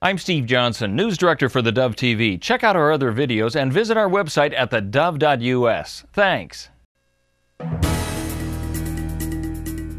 I'm Steve Johnson, News Director for theDove TV. Check out our other videos and visit our website at thedove.us. Thanks.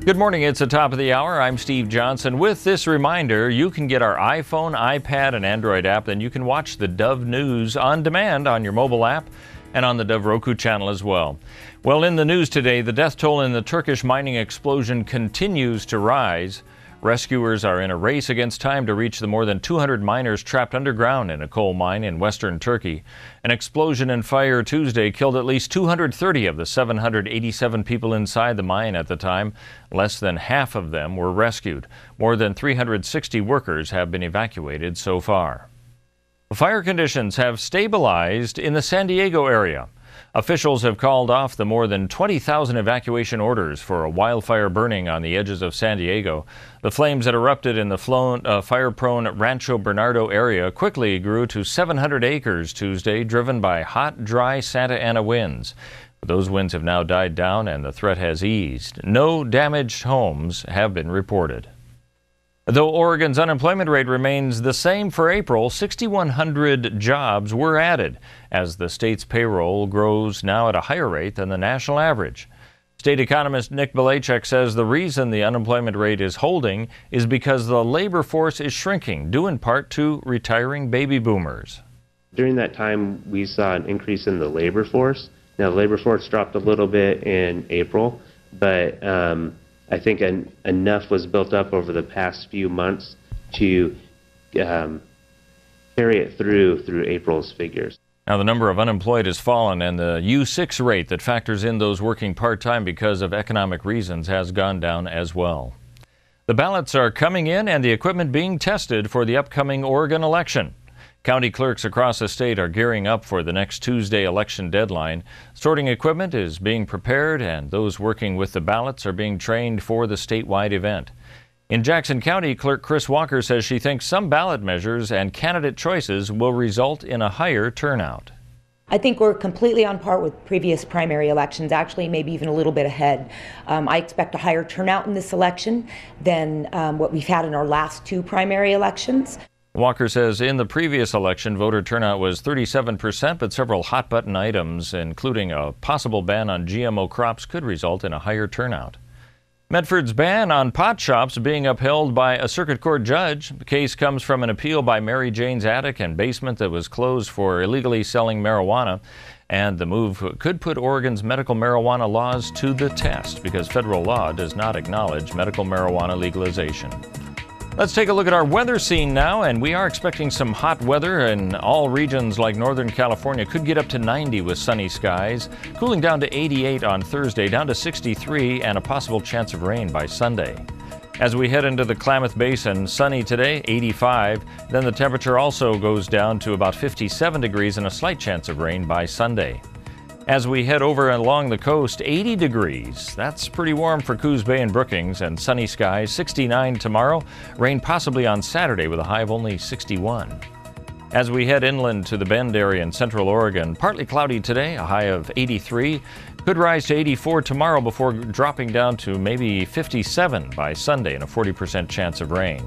Good morning, it's the top of the hour. I'm Steve Johnson. With this reminder, you can get our iPhone, iPad, and Android app. Then you can watch the Dove News on demand on your mobile app and on the Dove Roku channel as well. Well, in the news today, the death toll in the Turkish mining explosion continues to rise. Rescuers are in a race against time to reach the more than 200 miners trapped underground in a coal mine in western Turkey. An explosion and fire Tuesday killed at least 230 of the 787 people inside the mine at the time. Less than half of them were rescued. More than 360 workers have been evacuated so far. Fire conditions have stabilized in the San Diego area. Officials have called off the more than 20,000 evacuation orders for a wildfire burning on the edges of San Diego. The flames that erupted in the fire-prone Rancho Bernardo area quickly grew to 700 acres Tuesday, driven by hot, dry Santa Ana winds. Those winds have now died down and the threat has eased. No damaged homes have been reported. Though Oregon's unemployment rate remains the same for April, 6,100 jobs were added as the state's payroll grows now at a higher rate than the national average. State economist Nick Bilachek says the reason the unemployment rate is holding is because the labor force is shrinking, due in part to retiring baby boomers. During that time, we saw an increase in the labor force. Now, the labor force dropped a little bit in April, but I think enough was built up over the past few months to carry it through April's figures. Now, the number of unemployed has fallen, and the U6 rate that factors in those working part-time because of economic reasons has gone down as well. The ballots are coming in and the equipment being tested for the upcoming Oregon election. County clerks across the state are gearing up for the next Tuesday election deadline. Sorting equipment is being prepared, and those working with the ballots are being trained for the statewide event. In Jackson County, Clerk Chris Walker says she thinks some ballot measures and candidate choices will result in a higher turnout. I think we're completely on par with previous primary elections, actually maybe even a little bit ahead. I expect a higher turnout in this election than what we've had in our last two primary elections. Walker says in the previous election, voter turnout was 37%, but several hot-button items, including a possible ban on GMO crops, could result in a higher turnout. Medford's ban on pot shops being upheld by a circuit court judge. The case comes from an appeal by Mary Jane's attic and basement that was closed for illegally selling marijuana. And the move could put Oregon's medical marijuana laws to the test because federal law does not acknowledge medical marijuana legalization. Let's take a look at our weather scene now, and we are expecting some hot weather in all regions like Northern California. Could get up to 90 with sunny skies, cooling down to 88 on Thursday, down to 63, and a possible chance of rain by Sunday. As we head into the Klamath Basin, sunny today, 85. Then the temperature also goes down to about 57 degrees and a slight chance of rain by Sunday. As we head over and along the coast, 80 degrees. That's pretty warm for Coos Bay and Brookings, and sunny skies, 69 tomorrow. Rain possibly on Saturday with a high of only 61. As we head inland to the Bend area in central Oregon, partly cloudy today, a high of 83. Could rise to 84 tomorrow before dropping down to maybe 57 by Sunday and a 40% chance of rain.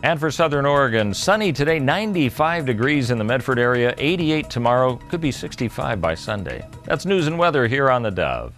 And for southern Oregon, sunny today, 95 degrees in the Medford area, 88 tomorrow, could be 65 by Sunday. That's news and weather here on the Dove.